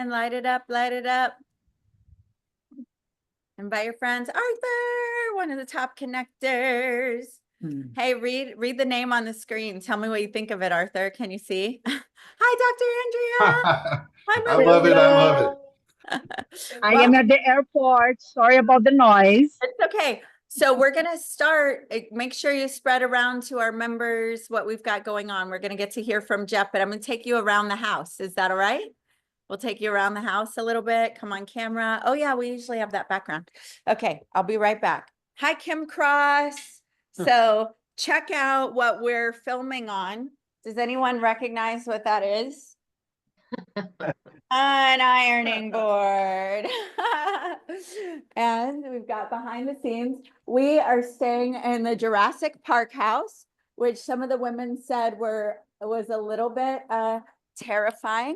and light it up, light it up. Invite your friends. Arthur, one of the top connectors. Hey, read the name on the screen. Tell me what you think of it, Arthur. Can you see? Hi, Dr. Andrea. I love it. I love it. I am at the airport. Sorry about the noise. It's okay. So we're going to start. Make sure you spread around to our members what we've got going on. We're going to get to hear from Jeff, but I'm going to take you around the house. Is that all right? We'll take you around the house a little bit. Come on camera. Oh yeah, we usually have that background. Okay, I'll be right back. Hi, Kim Cross. So check out what we're filming on. Does anyone recognize what that is? An ironing board. And we've got behind the scenes. We are staying in the Jurassic Park house, which some of the women said was a little bit terrifying.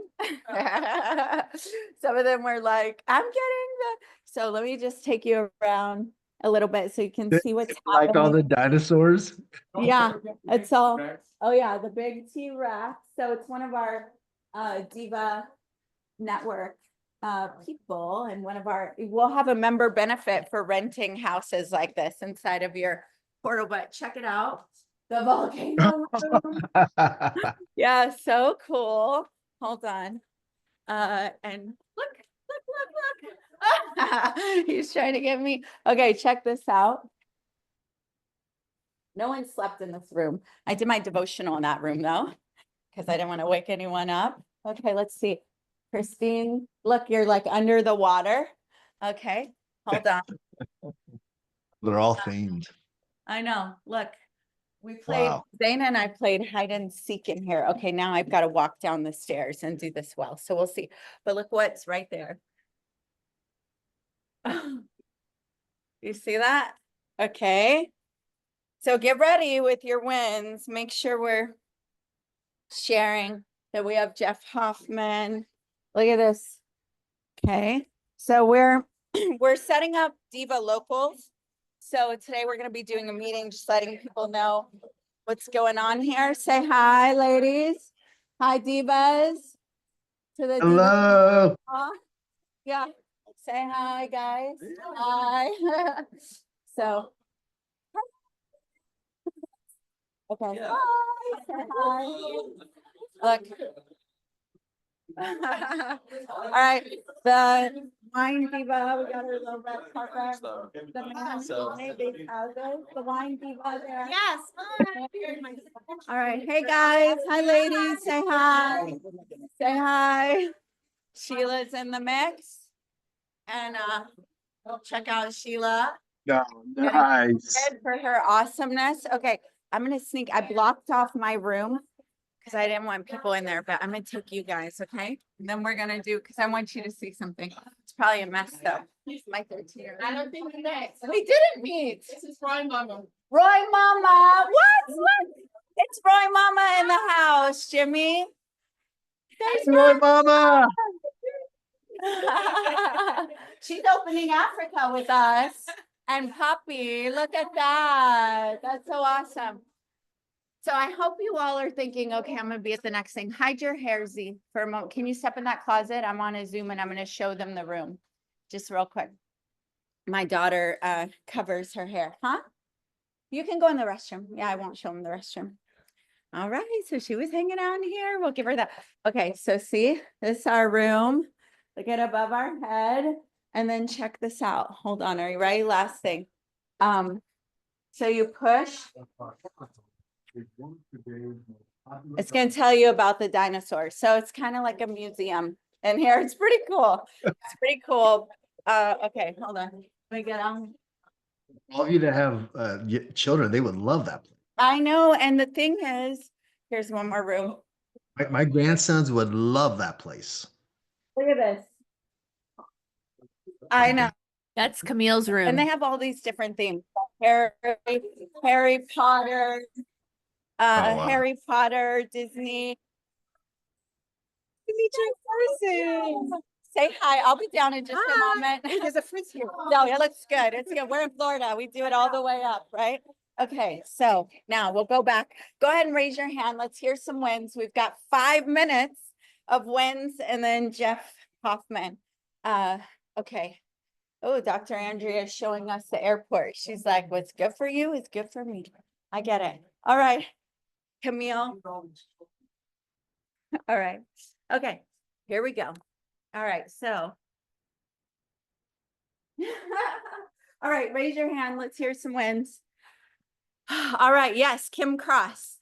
Some of them were like, I'm getting the. So let me just take you around a little bit so you can see what's happening. Like all the dinosaurs. Yeah, it's all. Oh yeah, the big T-Rex. So it's one of our DIVA Network people, and we'll have a member benefit for renting houses like this inside of your portal. But check it out. The volcano room. Yeah, so cool. Hold on. And look. He's trying to get me. Okay, check this out. No one slept in this room. I did my devotional in that room though, because I didn't want to wake anyone up. Okay, let's see. Christine, look, you're like under the water. Okay, hold on. They're all themed. I know. Look. We played, Dana and I played hide and seek in here. Okay, now I've got to walk down the stairs and do this well. So we'll see. But look what's right there. You see that? Okay. So get ready with your wins. Make sure we're sharing that we have Jeff Hoffman. Look at this. Okay. So we're setting up DIVA locals. So today we're going to be doing a meeting, just letting people know what's going on here. Say hi, ladies. Hi, divas. To the Hello. Divas. Yeah. Say hi, guys. Hi. So. Okay. Hi. Say hi. Look. All right. The wine diva, we got her little red carpet. The man, the wine diva there. Yes. All right. Hey guys. Hi ladies. Say hi. Say hi. Sheila's in the mix. And check out Sheila. Oh, nice. For her awesomeness. Okay. I'm gonna sneak. I blocked off my room because I didn't want people in there, but I'm gonna take you guys, okay? And then we're gonna do, because I want you to see something. It's probably a mess though. It's my 13-year-old. I don't think next. We didn't meet. This is Roy Mama. Roy Mama. What? It's Roy Mama in the house, Jimmy. There's Roy Mama. She's opening Africa with us. And Poppy, look at that. That's so awesome. So I hope you all are thinking, okay, I'm going to be at the next thing. Hide your hair, Z, for a moment. Can you step in that closet? I'm on a Zoom and I'm going to show them the room. Just real quick. My daughter covers her hair. Huh? You can go in the restroom. Yeah, I won't show them the restroom. All right. So she was hanging out in here. We'll give her that. Okay. So see, this is our room. Look at above our head. And then check this out. Hold on. Are you ready? Last thing. So you push. It's going to tell you about the dinosaurs. So it's kind of like a museum in here. It's pretty cool. It's pretty cool. Okay, hold on. Let me get on. All of you that have children, they would love that place. I know. And the thing is, here's one more room. My grandsons would love that place. Look at this. I know. That's Camille's room. And they have all these different themes. Harry Potter. Wow. Harry Potter, Disney. Say hi. I'll be down in just a moment. There's a fridge here. No, it looks good. It's good. We're in Florida. We do it all the way up, right? Okay, so now we'll go back. Go ahead and raise your hand. Let's hear some wins. We've got 5 minutes of wins, and then Jeff Hoffman. Okay. Oh, Dr. Andrea is showing us the airport. She's like, what's good for you is good for me. I get it. All right, Camille. All right. Okay, here we go. All right, so. All right, raise your hand. Let's hear some wins. All right, yes, Kim Cross.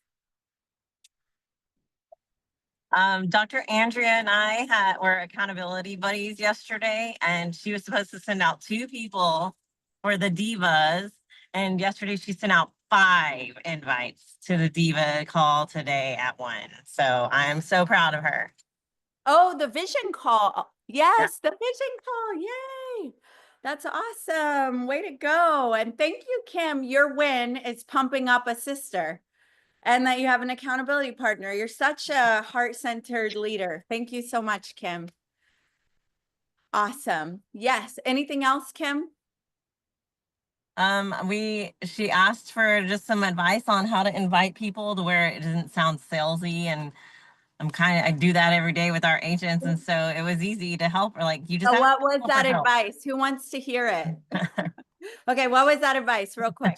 Dr. Andrea and I were accountability buddies yesterday, and she was supposed to send out 2 people for the divas. And yesterday she sent out 5 invites to the diva call today at 1. So I am so proud of her. Oh, the vision call. Yes, the vision call. Yay. That's awesome. Way to go. And thank you, Kim. Your win is pumping up a sister and that you have an accountability partner. You're such a heart-centered leader. Thank you so much, Kim. Awesome. Yes. Anything else, Kim? She asked for just some advice on how to invite people to where it doesn't sound salesy, and I do that every day with our agents, and so it was easy to help her. Like, you just So have what to was help that her help. advice? Who wants to hear it? Okay, what was that advice? Real quick.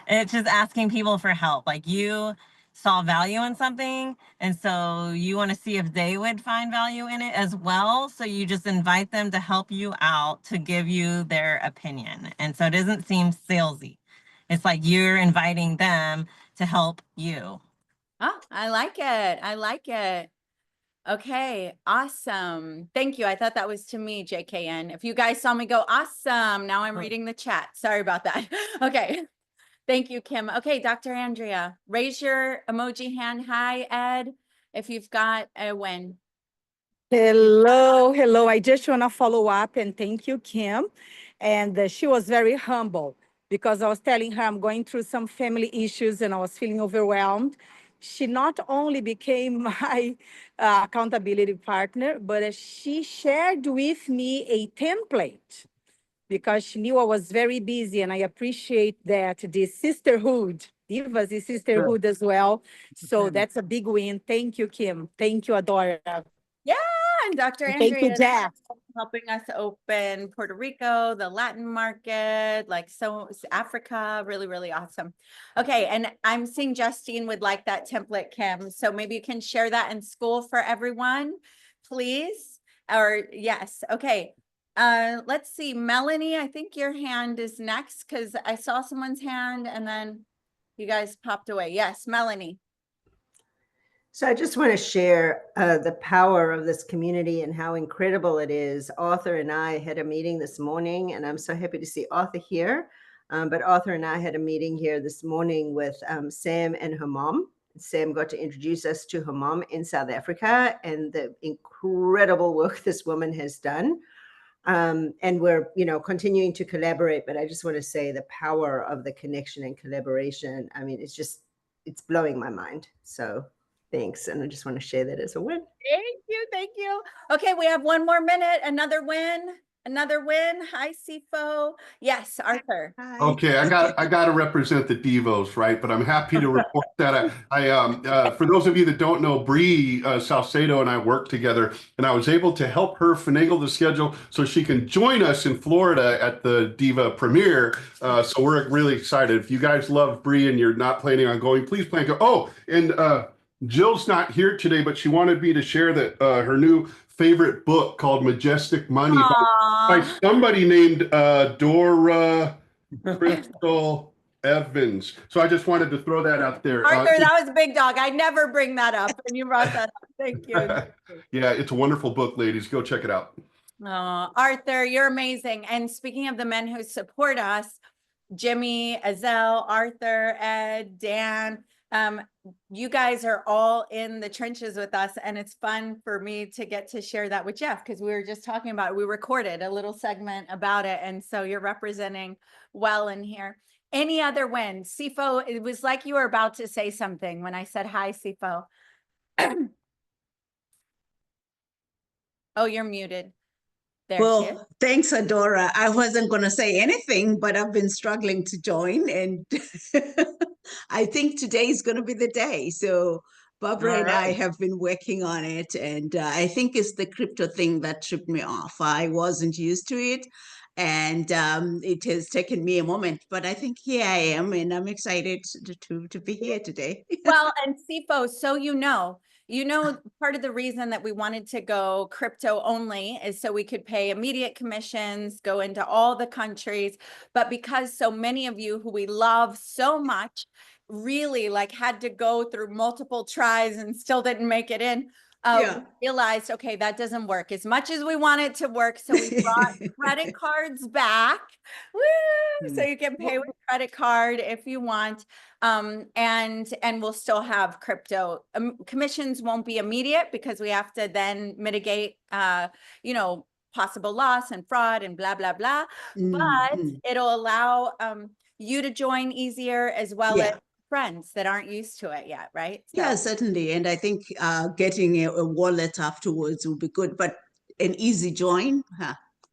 It's just asking people for help. Like, you saw value in something, and so you want to see if they would find value in it as well. So you just invite them to help you out, to give you their opinion. And so it doesn't seem salesy. It's like you're inviting them to help you. Oh, I like it. I like it. Okay, awesome. Thank you. I thought that was to me, JKN. If you guys saw me go, awesome. Now I'm reading the chat. Sorry about that. Okay. Thank you, Kim. Okay, Dr. Andrea, raise your emoji hand. Hi, Ed, if you've got a win. Hello, hello. I just want to follow up and thank you, Kim. And she was very humble because I was telling her I'm going through some family issues and I was feeling overwhelmed. She not only became my accountability partner, but she shared with me a template because she knew I was very busy, and I appreciate that the sisterhood, Divas is sisterhood as well. So that's a big win. Thank you, Kim. Thank you, Adora. Yeah, and Dr. And thank you, Andrea is Jeff. helping us open Puerto Rico, the Latin market, like so Africa, really, really awesome. Okay, and I'm seeing Justine would like that template, Kim. So maybe you can share that in school for everyone, please. Or yes, okay. Let's see, Melanie, I think your hand is next because I saw someone's hand and then you guys popped away. Yes, Melanie. So I just want to share the power of this community and how incredible it is. Arthur and I had a meeting this morning, and I'm so happy to see Arthur here. But Arthur and I had a meeting here this morning with Sam and her mom. Sam got to introduce us to her mom in South Africa and the incredible work this woman has done. And we're, continuing to collaborate. But I just want to say the power of the connection and collaboration. I mean, it's blowing my mind. So thanks. And I just want to share that as a win. Thank you. Thank you. Okay, we have 1 more minute. Another win. Another win. Hi, Sifo. Yes, Arthur. Okay, I got to represent the Devos, right? But I'm happy to report that for those of you that don't know, Bree Salcedo and I worked together, and I was able to help her finagle the schedule so she can join us in Florida at the Diva premiere. So we're really excited. If you guys love Bree and you're not planning on going, please plan to go. Oh, and Jill's not here today, but she wanted me to share that her new favorite book called Majestic Money by somebody named Dora Crystal Evans. So I just wanted to throw that out there. Arthur, that was a big dog. I never bring that up, and you brought that up. Thank you. Yeah, it's a wonderful book, ladies. Go check it out. Arthur, you're amazing. And speaking of the men who support us, Jimmy, Azel, Arthur, Ed, Dan, you guys are all in the trenches with us, and it's fun for me to get to share that with Jeff because we were just talking about it. We recorded a little segment about it, and so you're representing well in here. Any other wins? Sifo, it was like you were about to say something when I said hi, Sifo. Oh, you're muted. There she is. Well, thanks, Adora. I wasn't going to say anything, but I've been struggling to join, and I think today is going to be the day. So, Barbara and I Alright. have been working on it, and I think it's the crypto thing that tripped me off. I wasn't used to it, and it has taken me a moment, but I think here I am, and I'm excited to be here today. Well, and CFO, so part of the reason that we wanted to go crypto only is so we could pay immediate commissions, go into all the countries. But because so many of you who we love so much really like had to go through multiple tries and still didn't make it in, Yeah. we realized, okay, that doesn't work as much as we want it to work. So we brought credit cards back. Woo! So you can pay with credit card if you want. And we'll still have crypto. Commissions won't be immediate because we have to then mitigate, possible loss and fraud and blah, blah, blah. But it'll allow you to join easier as well as Yeah. friends that aren't used to it yet, right? So, Yeah, certainly. And I think getting a wallet afterwards will be good, but an easy join.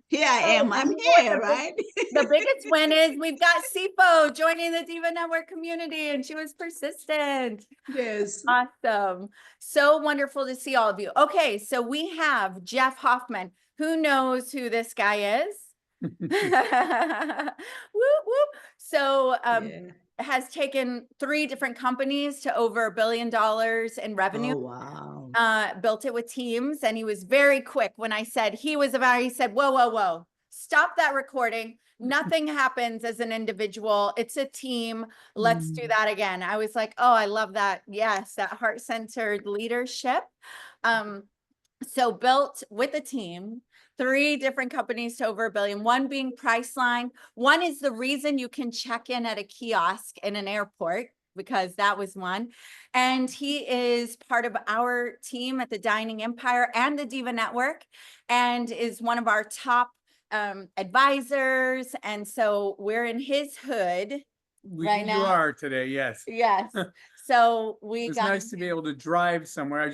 Here I am. I'm here, right? The biggest win is we've got Sipo joining the DIVA Network community, and she was persistent. Yes. Awesome. So wonderful to see all of you. Okay, so we have Jeff Hoffman. Who knows who this guy is? Whoop, whoop. So Yeah. has taken 3 different companies to over $1 billion in revenue. Oh, wow. Built it with teams, and he was very quick when I said he said, whoa, whoa, whoa, stop that recording. Nothing happens as an individual. It's a team. Let's do that again. I was like, oh, I love that. Yes, that heart-centered leadership. So built with a team, 3 different companies to over $1 billion, one being Priceline. One is the reason you can check in at a kiosk in an airport, because that was one. And he is part of our team at the Dining Empire and the DIVA Network, and is one of our top advisors. And so we're in his hood right You now. are today, yes. Yes. So we It's got nice to be able to drive somewhere. I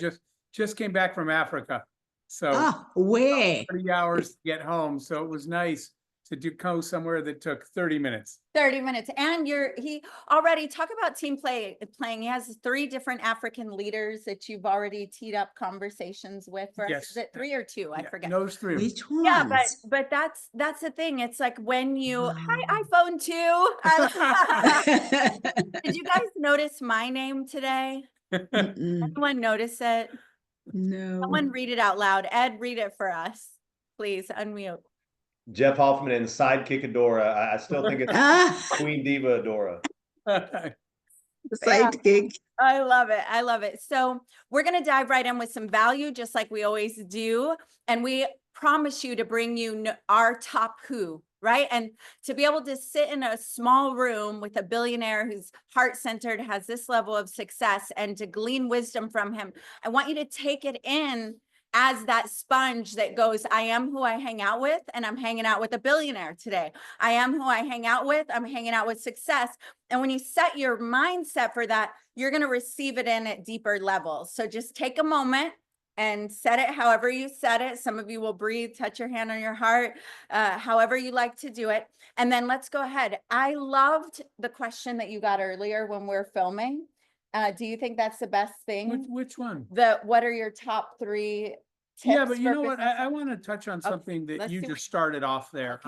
just came back from Africa. So Ah, where? 30 hours to get home. So it was nice to go somewhere that took 30 minutes. 30 minutes. And he already, talk about team playing. He has 3 different African leaders that you've already teed up conversations with. For us. Yes. Is it 3 or 2? I Yeah, forget. those 3. Which ones? Yeah, but that's the thing. It's like when you, Wow. hi, iPhone 2. Did you guys notice my name today? Anyone notice it? No. Someone read it out loud. Ed, read it for us. Please unmute. Jeff Hoffman and sidekick Adora. I still think it's Queen Diva Adora. Sidekick. I love it. I love it. So we're going to dive right in with some value, just like we always do. And we promise you to bring you our top who, right? And to be able to sit in a small room with a billionaire who's heart-centered, has this level of success, and to glean wisdom from him, I want you to take it in as that sponge that goes, I am who I hang out with, and I'm hanging out with a billionaire today. I am who I hang out with, I'm hanging out with success. And when you set your mindset for that, you're going to receive it in at deeper levels. So just take a moment and set it however you set it. Some of you will breathe, touch your hand on your heart, however you like to do it. And then let's go ahead. I loved the question that you got earlier when we're filming. Do you think that's the best thing? Which one? What are your top 3 tips? Yeah, but you for know what? business? I want to touch on something that let's you do just it. started off there.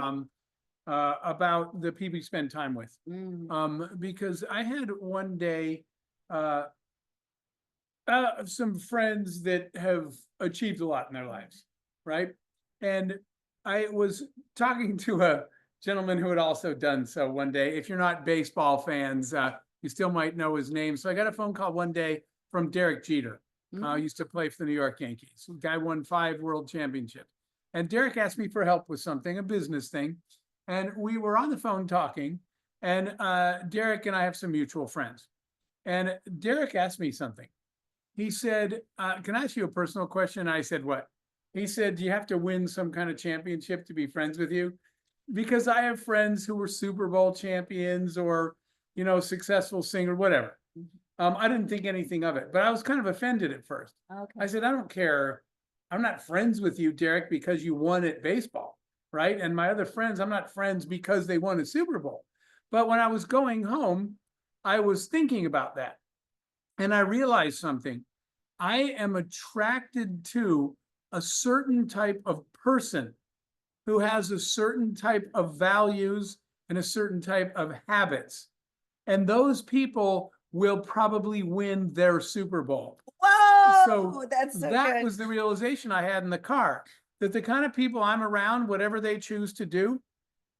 About the people you spend time with. Because I had one day some friends that have achieved a lot in their lives, right? And I was talking to a gentleman who had also done so one day. If you're not baseball fans, you still might know his name. So I got a phone call one day from Derek Jeter. Used to play for the New York Yankees. The guy won 5 world championships. And Derek asked me for help with something, a business thing. And we were on the phone talking. And Derek and I have some mutual friends. And Derek asked me something. He said, can I ask you a personal question? I said, what? He said, do you have to win some kind of championship to be friends with you? Because I have friends who were Super Bowl champions or, successful singer, whatever. I didn't think anything of it, but I was kind of offended at first. Okay. I said, I don't care. I'm not friends with you, Derek, because you won at baseball, right? And my other friends, I'm not friends because they won a Super Bowl. But when I was going home, I was thinking about that. And I realized something. I am attracted to a certain type of person who has a certain type of values and a certain type of habits. And those people will probably win their Super Bowl. Whoa, So that's so that good. was the realization I had in the car, that the kind of people I'm around, whatever they choose to do,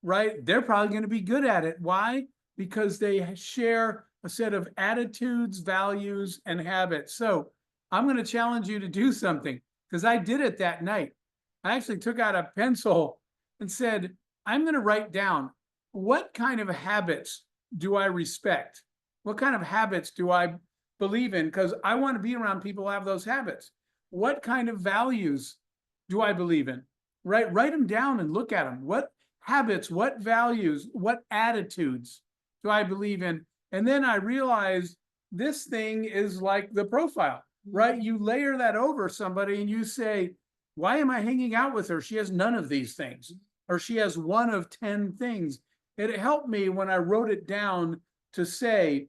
right, they're probably going to be good at it. Why? Because they share a set of attitudes, values, and habits. So I'm going to challenge you to do something, because I did it that night. I actually took out a pencil and said, I'm going to write down, what kind of habits do I respect? What kind of habits do I believe in? Because I want to be around people who have those habits. What kind of values do I believe in? Right? Write them down and look at them. What habits, what values, what attitudes do I believe in? And then I realized this thing is like the profile, right? You layer that over somebody and you say, why am I hanging out with her? She has none of these things, or she has one of 10 things. It helped me when I wrote it down to say,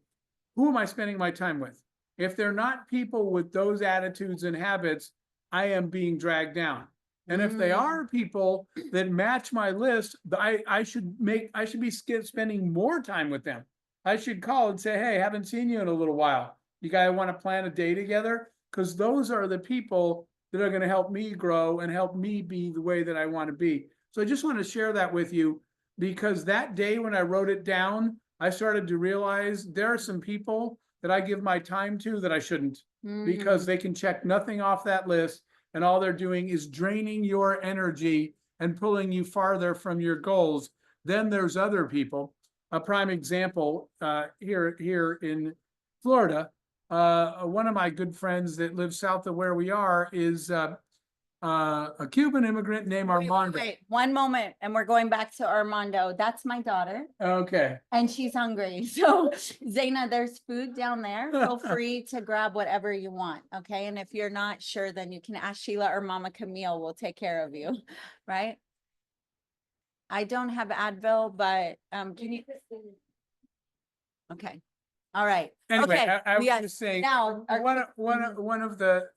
who am I spending my time with? If they're not people with those attitudes and habits, I am being dragged down. And if they are people that match my list, I should be spending more time with them. I should call and say, hey, haven't seen you in a little while. You guys want to plan a day together? Because those are the people that are going to help me grow and help me be the way that I want to be. So I just want to share that with you, because that day when I wrote it down, I started to realize there are some people that I give my time to that I shouldn't, because they can check nothing off that list. And all they're doing is draining your energy and pulling you farther from your goals. Then there's other people. A prime example here in Florida, one of my good friends that lives south of where we are is a Cuban immigrant named Armando. Wait, one moment, and we're going back to Armando. That's my daughter, Okay. and she's hungry. So, Zaina, there's food down there. Feel free to grab whatever you want, okay? And if you're not sure, then you can ask Sheila or Mama Camille. We'll take care of you, right? I don't have Advil, but can you? Okay. All right. Anyway, Okay. I was yes. just saying, Now, one of the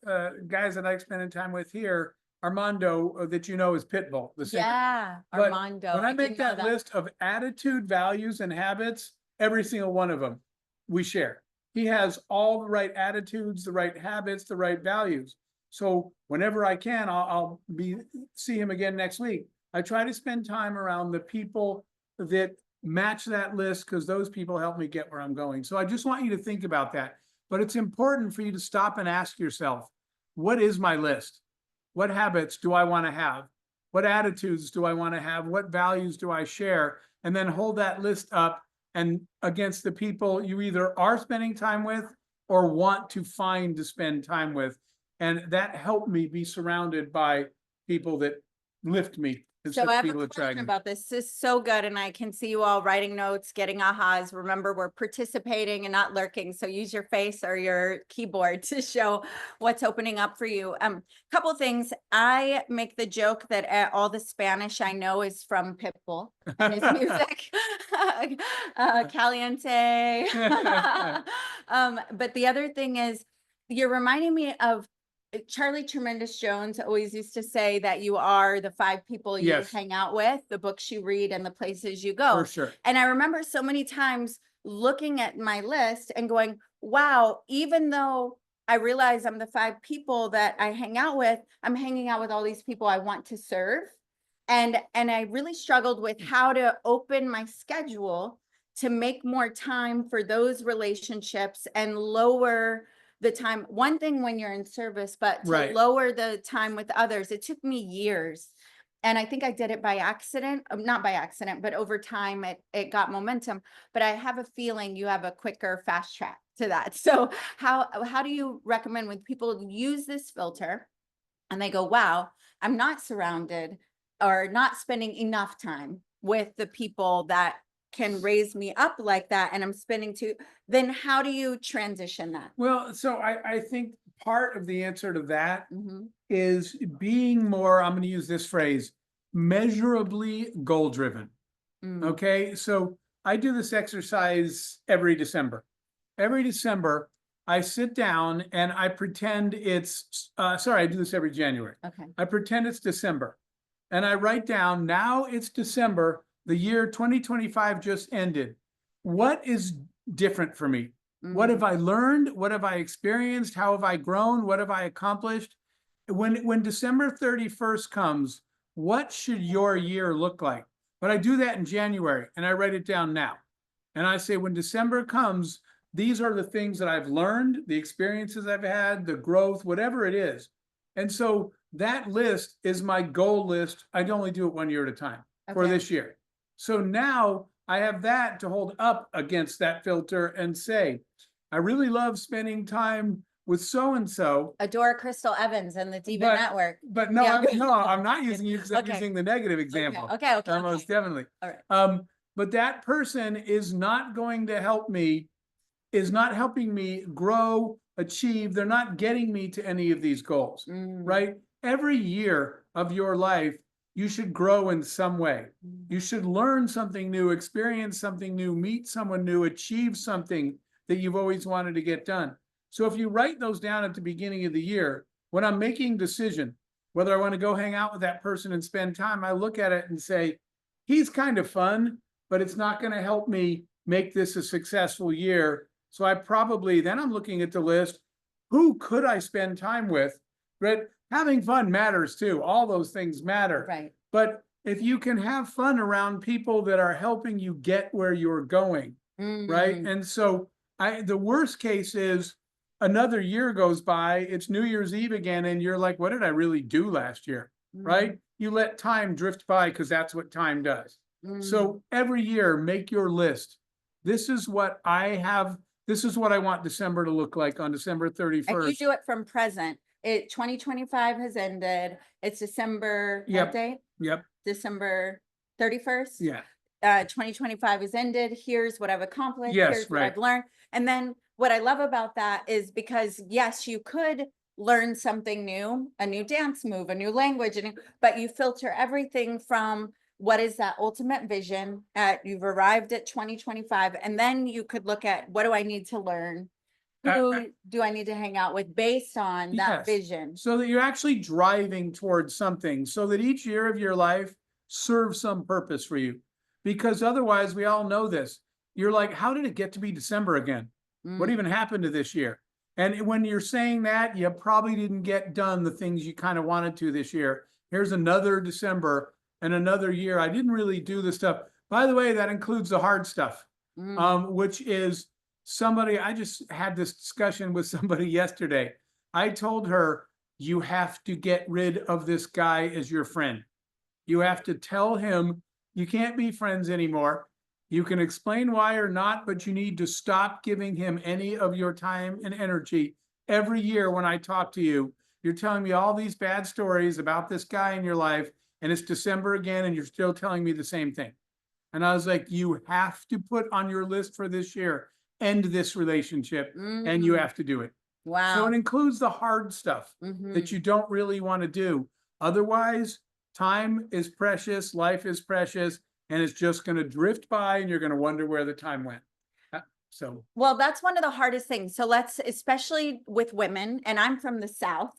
guys that I like spending time with here, Armando, that you know is Pitbull, the singer. yeah, But Armando. when I didn't make know that list of attitude, values, and habits, every single one of them we share. He has all the right attitudes, the right habits, the right values. So whenever I can, I'll see him again next week. I try to spend time around the people that match that list, because those people help me get where I'm going. So I just want you to think about that. But it's important for you to stop and ask yourself, what is my list? What habits do I want to have? What attitudes do I want to have? What values do I share? And then hold that list up and against the people you either are spending time with or want to find to spend time with. And that helped me be surrounded by people that lift me. So I have a question about this. This is so good. And I can see you all writing notes, getting ahas. Remember, we're participating and not lurking. So use your face or your keyboard to show what's opening up for you. Couple things. I make the joke that all the Spanish I know is from Pitbull and his music. Caliente. But the other thing is, you're reminding me of Charlie Tremendous Jones always used to say that you are the 5 people you Yes. hang out with, the books you read, and the places you go. For sure. And I remember so many times looking at my list and going, wow, even though I realize I'm the 5 people that I hang out with, I'm hanging out with all these people I want to serve. And I really struggled with how to open my schedule to make more time for those relationships and lower the time. One thing when you're in service, but to Right. lower the time with others, it took me years. And I think I did it by accident, not by accident, but over time it got momentum. But I have a feeling you have a quicker fast track to that. So how do you recommend when people use this filter and they go, wow, I'm not surrounded or not spending enough time with the people that can raise me up like that, and I'm spending then how do you transition that? Well, so I think part of the answer to that Mhm. is being more, I'm going to use this phrase, measurably goal driven. Mm. Okay. So I do this exercise every December. Every December, I sit down and I pretend it's, sorry, I do this every January. Okay. I pretend it's December. And I write down, now it's December, the year 2025 just ended. What is different for me? What have I learned? What have I experienced? How have I grown? What have I accomplished? When December 31st comes, what should your year look like? But I do that in January and I write it down now. And I say, when December comes, these are the things that I've learned, the experiences I've had, the growth, whatever it is. And so that list is my goal list. I only do it 1 year at a time for Okay. this year. So now I have that to hold up against that filter and say, I really love spending time with so-and-so. Adora Crystal Evans and the DIVA Network. But no, Yeah. I'm not using you because I'm Okay. using the negative example. Okay. Most definitely. All right. But that person is not going to help me, is not helping me grow, achieve. They're not getting me to any of these goals, right? Every year of your life, you should grow in some way. You should learn something new, experience something new, meet someone new, achieve something that you've always wanted to get done. So if you write those down at the beginning of the year, when I'm making a decision, whether I want to go hang out with that person and spend time, I look at it and say, he's kind of fun, but it's not going to help me make this a successful year. So I probably, then I'm looking at the list, who could I spend time with? But having fun matters too. All those things matter. Right. But if you can have fun around people that are helping you get where you're going, right? And so the worst case is another year goes by, it's New Year's Eve again, and you're like, what did I really do last year? Right? You let time drift by because that's what time does. So every year, make your list. This is what I have. This is what I want December to look like on December 31st. And you do it from present. 2025 has ended. It's December, what date? Yep. December 31st. Yeah. 2025 has ended. Here's what I've accomplished. Yes, Here's what right. I've learned. And then what I love about that is because yes, you could learn something new, a new dance move, a new language, but you filter everything from what is that ultimate vision you've arrived at 2025. And then you could look at, what do I need to learn? Who do I need to hang out with based on that vision? So that you're actually driving towards something, so that each year of your life serves some purpose for you. Because otherwise, we all know this. You're like, how did it get to be December again? What even happened to this year? And when you're saying that, you probably didn't get done the things you kind of wanted to this year. Here's another December and another year. I didn't really do the stuff. By the way, that includes the hard stuff, which is somebody, I just had this discussion with somebody yesterday. I told her, you have to get rid of this guy as your friend. You have to tell him you can't be friends anymore. You can explain why or not, but you need to stop giving him any of your time and energy. Every year when I talk to you, you're telling me all these bad stories about this guy in your life, and it's December again, and you're still telling me the same thing. And I was like, you have to put on your list for this year, end this relationship, and you have to do it. Wow. So it includes the hard stuff that you don't really want to do. Otherwise, time is precious, life is precious, and it's just going to drift by and you're going to wonder where the time went. Well, that's one of the hardest things. So especially with women, and I'm from the South,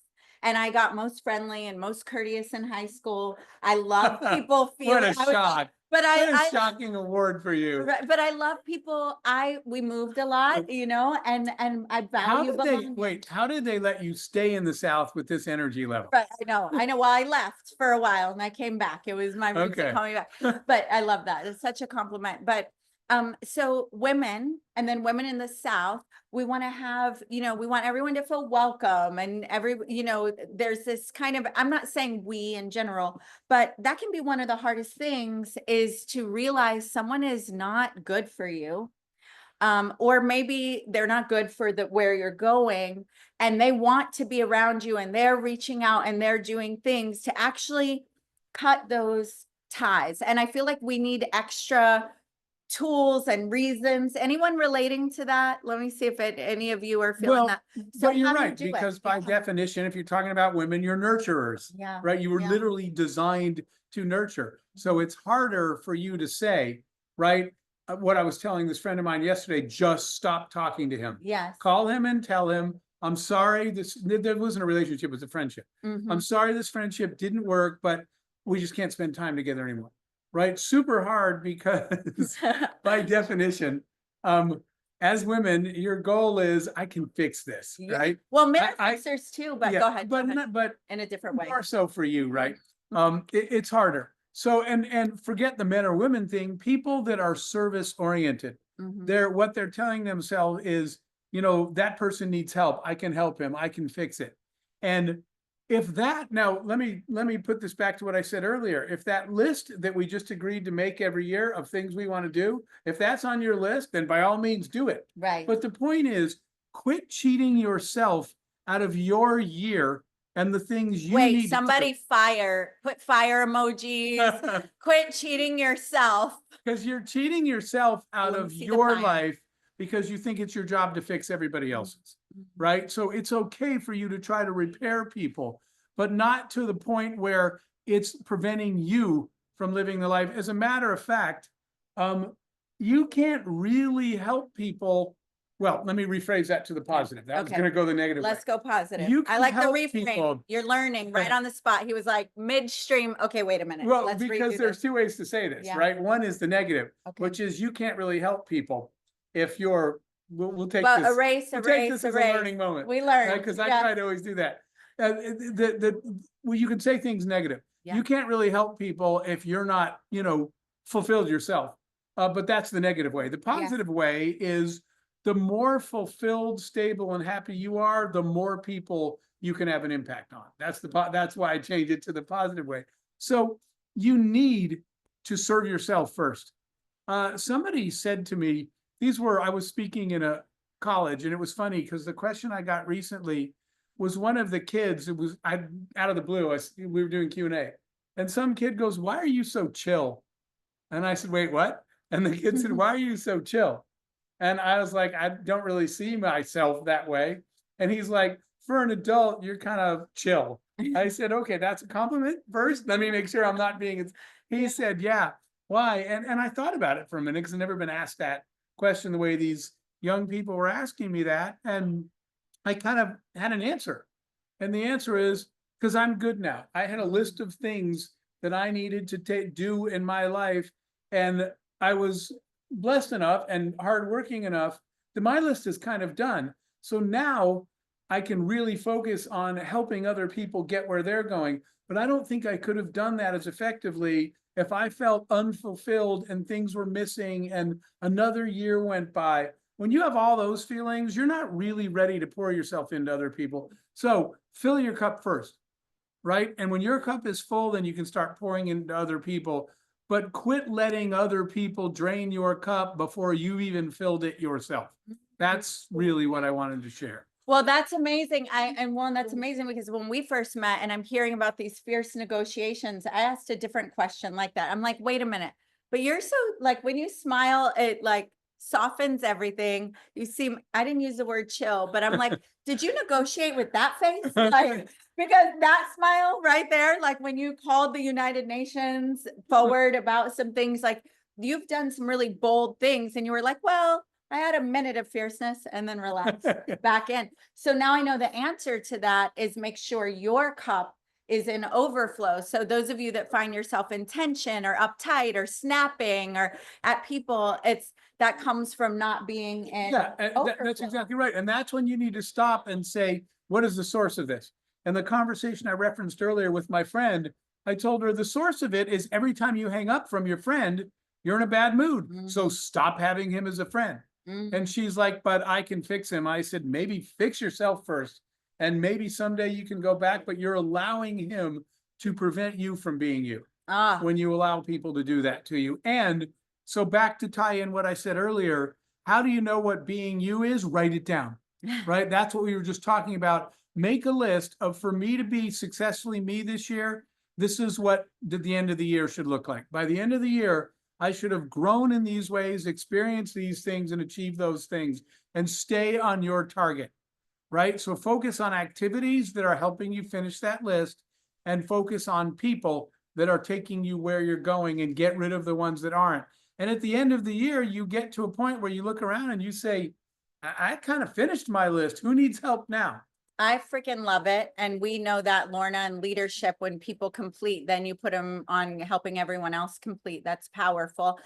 and I got most friendly and most courteous in high school. I love people feeling. What a shock. What a shocking award for you. But I love people. We moved a lot, and I value belonging. How did they let you stay in the South with this energy level? Right, I know. Well, I left for a while and I came back. It was my roots that called me back. But I love that. It's such a compliment. But so women, and then women in the South, we want to have, we want everyone to feel welcome, and there's this kind of, I'm not saying we in general, but that can be one of the hardest things, is to realize someone is not good for you. Or maybe they're not good for where you're going, and they want to be around you, and they're reaching out and they're doing things to actually cut those ties. And I feel like we need extra tools and reasons. Anyone relating to that? Let me see if any of you are feeling that. So but you're how do you right, do it? because by definition, if you're talking about women, you're nurturers, right? You were literally designed to nurture. So it's harder for you to say, right? what I was telling this friend of mine yesterday, just stop talking to him. Yes. Call him and tell him, I'm sorry, there wasn't a relationship, it was a friendship. Mhm. I'm sorry this friendship didn't work, but we just can't spend time together anymore. Right? Super hard because by definition, as women, your goal is I can fix this, Yeah. right? Well, men are I- fixers too, but Yeah, go ahead. But go ahead. but In a different way. more so for you, right? It's harder. So and forget the men or women thing. People that are service oriented, Mhm. what they're telling themselves is, that person needs help. I can help him. I can fix it. And if that, now let me put this back to what I said earlier. If that list that we just agreed to make every year of things we want to do, if that's on your list, then by all means do it. Right. But the point is, quit cheating yourself out of your year and the things you need. Wait, somebody put fire emojis. Quit cheating yourself. Because you're cheating yourself out Let me of see the your fire. life because you think it's your job to fix everybody else's, right? So it's okay for you to try to repair people, but not to the point where it's preventing you from living the life. As a matter of fact, you can't really help people. Well, let me rephrase that to the positive. That was Okay. going to go the negative Let's way. go positive. You I can like the help reframe. people. You're learning right on the spot. He was like midstream. Okay, wait a minute. Well, Let's because redo there's this. two ways to say this, Yeah. right? One is the negative, Okay. which is you can't really help people if you're, we'll take But this. erase, We'll take erase, this as a erase. learning moment, We learned. right? Because I Yeah. try to always do that. Well, you can say things negative. Yeah. You can't really help people if you're not, fulfilled yourself. But that's the negative way. The positive way is the more fulfilled, stable, and happy you are, the more people you can have an impact on. That's why I changed it to the positive way. So you need to serve yourself first. Somebody said to me, I was speaking in a college, and it was funny because the question I got recently was one of the kids. It was out of the blue. We were doing Q&A, and some kid goes, "Why are you so chill?" And I said, "Wait, what?" And the kid said, "Why are you so chill?" And I was like, "I don't really see myself that way." And he's like, "For an adult, you're kind of chill." I said, "Okay, that's a compliment first. Let me make sure I'm not being." He said, "Yeah, why?" And I thought about it for a minute because I've never been asked that question the way these young people were asking me that. And I kind of had an answer. And the answer is because I'm good now. I had a list of things that I needed to do in my life. And I was blessed enough and hardworking enough that my list is kind of done. So now I can really focus on helping other people get where they're going. But I don't think I could have done that as effectively if I felt unfulfilled and things were missing and another year went by. When you have all those feelings, you're not really ready to pour yourself into other people. So fill your cup first, right? And when your cup is full, then you can start pouring into other people. But quit letting other people drain your cup before you even filled it yourself. That's really what I wanted to share. Well, that's amazing. That's amazing because when we first met and I'm hearing about these fierce negotiations, I asked a different question like that. I'm like, wait a minute, but you're so like, when you smile, it like softens everything. You seem, I didn't use the word chill, but I'm like, did you negotiate with that face? Like, because that smile right there, like when you called the United Nations forward about some things, like you've done some really bold things and you were like, well, I had a minute of fierceness and then relax back in. So now I know the answer to that is make sure your cup is in overflow. So those of you that find yourself in tension or uptight or snapping or at people, that comes from not being in. Yeah, that's exactly right. And that's when you need to stop and say, what is the source of this? And the conversation I referenced earlier with my friend, I told her the source of it is every time you hang up from your friend, you're in a bad mood. So stop having him as a friend. And she's like, but I can fix him. I said, maybe fix yourself first. And maybe someday you can go back, but you're allowing him to prevent you from being you when you allow people to do that to you. And so back to tie in what I said earlier, how do you know what being you is? Write it down, right? That's what we were just talking about. Make a list of, for me to be successfully me this year, this is what the end of the year should look like. By the end of the year, I should have grown in these ways, experienced these things, and achieved those things, and stay on your target, right? So focus on activities that are helping you finish that list and focus on people that are taking you where you're going and get rid of the ones that aren't. And at the end of the year, you get to a point where you look around and you say, I kind of finished my list. Who needs help now? I freaking love it. And we know that, Lorna, and leadership, when people complete, then you put them on helping everyone else complete. That's powerful.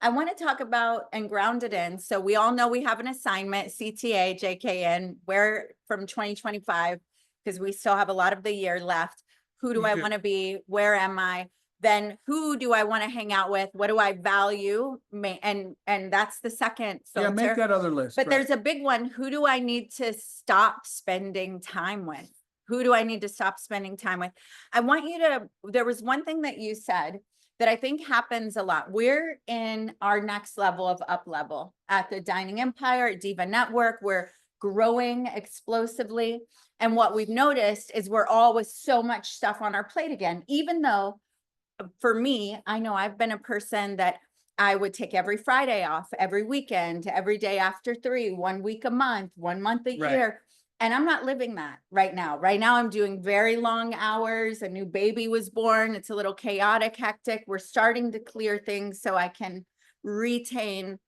I want to talk about and ground it in. So we all know we have an assignment, CTA, JKN, where from 2025, because we still have a lot of the year left. Who do We I do. want to be? Where am I? Then who do I want to hang out with? What do I value? And that's the second Yeah, filter. make that other list. But right. there's a big one. Who do I need to stop spending time with? Who do I need to stop spending time with? I want you to, there was one thing that you said that I think happens a lot. We're in our next level of up level at the Dining Empire, at DIVA Network. We're growing explosively. And what we've noticed is we're all with so much stuff on our plate again, even though for me, I know I've been a person that I would take every Friday off, every weekend, every day after 3, 1 week a month, 1 month a Right. year. And I'm not living that right now. Right now, I'm doing very long hours. A new baby was born. It's a little chaotic, hectic. We're starting to clear things so I can retain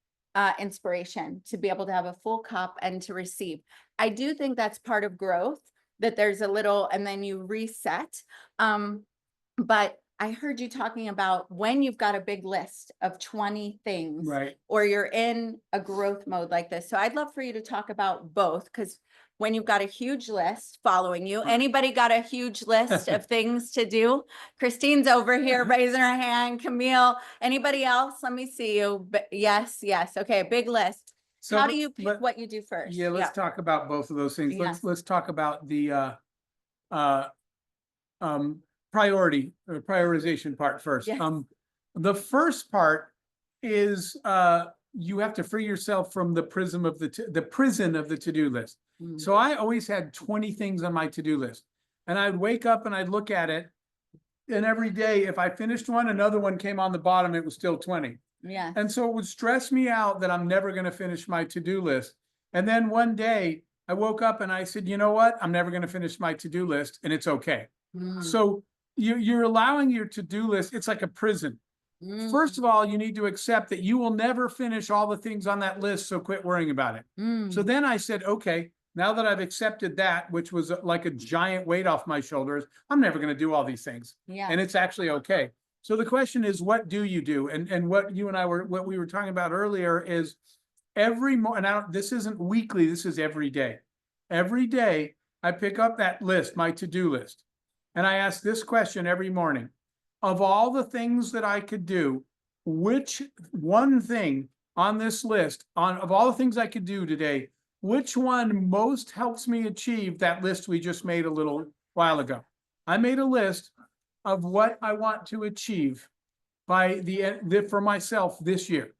inspiration to be able to have a full cup and to receive. I do think that's part of growth, that there's a little, and then you reset. But I heard you talking about when you've got a big list of 20 things, Right. or you're in a growth mode like this. So I'd love for you to talk about both, because when you've got a huge list following you, anybody got a huge list of things to do? Christine's over here raising her hand. Camille, anybody else? Let me see you. Yes, yes. Okay, big list. So How do you pick let- what you do first? Yeah, let's talk about both of those things. Yes. Let's talk about the priority or prioritization part first. Yes. The first part is you have to free yourself from the prison of the to-do list. Mm. So I always had 20 things on my to-do list, and I'd wake up and I'd look at it, and every day if I finished one, another one came on the bottom. It was still 20. Yeah. And so it would stress me out that I'm never going to finish my to-do list. And then one day I woke up and I said, you know what? I'm never going to finish my to-do list, and it's okay. Mm. So you're allowing your to-do list. It's like a prison. Mm. First of all, you need to accept that you will never finish all the things on that list. So quit worrying about it. Mm. So then I said, okay, now that I've accepted that, which was like a giant weight off my shoulders, I'm never going to do all these things. Yeah. And it's actually okay. So the question is, what do you do? And what you and I what we were talking about earlier is every morning. Now, this isn't weekly. This is every day. Every day I pick up that list, my to-do list, and I ask this question every morning: of all the things that I could do, which one thing on this list, of all the things I could do today, which one most helps me achieve that list we just made a little while ago? I made a list of what I want to achieve by for myself this year.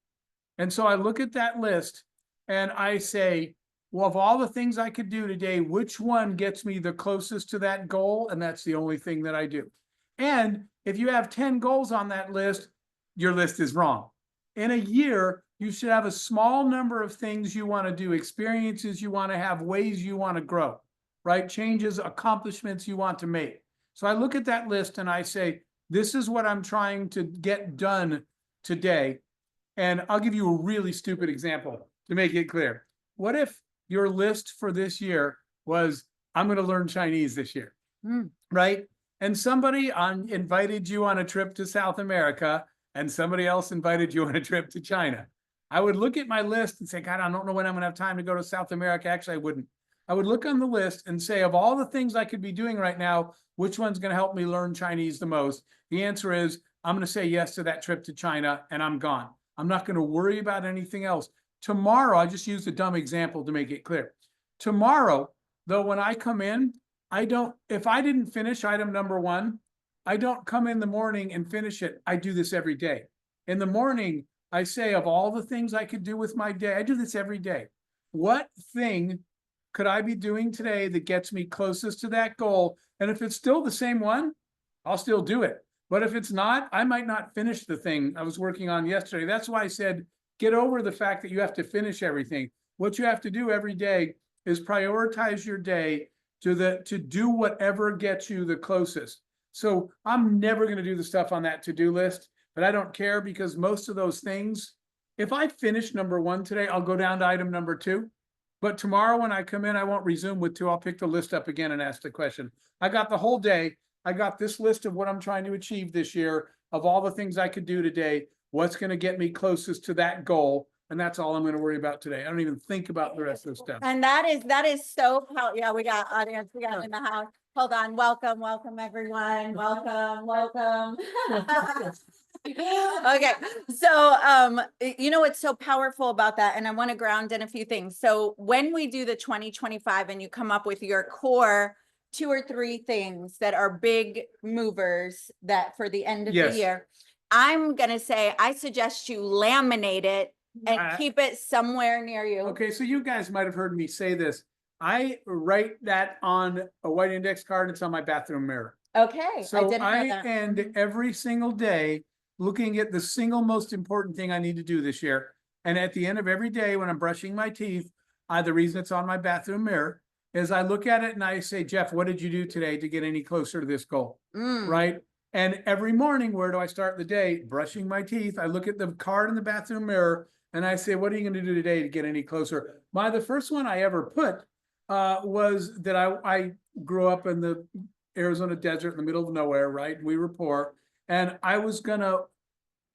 And so I look at that list and I say, well, of all the things I could do today, which one gets me the closest to that goal? And that's the only thing that I do. And if you have 10 goals on that list, your list is wrong. In a year, you should have a small number of things you want to do, experiences you want to have, ways you want to grow, right? Changes, accomplishments you want to make. So I look at that list and I say, this is what I'm trying to get done today. And I'll give you a really stupid example to make it clear. What if your list for this year was, I'm going to learn Chinese this year, right? And somebody invited you on a trip to South America, and somebody else invited you on a trip to China. I would look at my list and say, God, I don't know when I'm going to have time to go to South America. Actually, I wouldn't. I would look on the list and say, of all the things I could be doing right now, which one's going to help me learn Chinese the most? The answer is, I'm going to say yes to that trip to China, and I'm gone. I'm not going to worry about anything else. Tomorrow, I just used a dumb example to make it clear. Tomorrow, though, when I come in, if I didn't finish item number 1, I don't come in the morning and finish it. I do this every day. In the morning, I say, of all the things I could do with my day, I do this every day. What thing could I be doing today that gets me closest to that goal? And if it's still the same one, I'll still do it. But if it's not, I might not finish the thing I was working on yesterday. That's why I said, get over the fact that you have to finish everything. What you have to do every day is prioritize your day to do whatever gets you the closest. So I'm never going to do the stuff on that to-do list but I don't care because most of those things, if I finish number 1 today, I'll go down to item number 2. But tomorrow when I come in, I won't resume with 2. I'll pick the list up again and ask the question. I got the whole day. I got this list of what I'm trying to achieve this year, of all the things I could do today. What's going to get me closest to that goal? And that's all I'm going to worry about today. I don't even think about the rest of the stuff. And that is so yeah, we got audience, we got in the house. Hold on, welcome everyone. Welcome. Okay, so you know what's so powerful about that, and I want to ground in a few things. So when we do the 2025 and you come up with your core 2 or 3 things that are big movers that for the end of the year, I'm gonna say I suggest you laminate it and keep it somewhere near you. Okay, so you guys might have heard me say this. I write that on a white index card. It's on my bathroom mirror. Okay, So I didn't know that. end every single day looking at the single most important thing I need to do this year. And at the end of every day when I'm brushing my teeth, the reason it's on my bathroom mirror is I look at it and I say, Jeff, what did you do today to get any closer to this goal? Right? And every morning, where do I start the day? Brushing my teeth. I look at the card in the bathroom mirror and I say, what are you going to do today to get any closer? The first one I ever put was that I grew up in the Arizona desert in the middle of nowhere, right? We were poor. And I was going to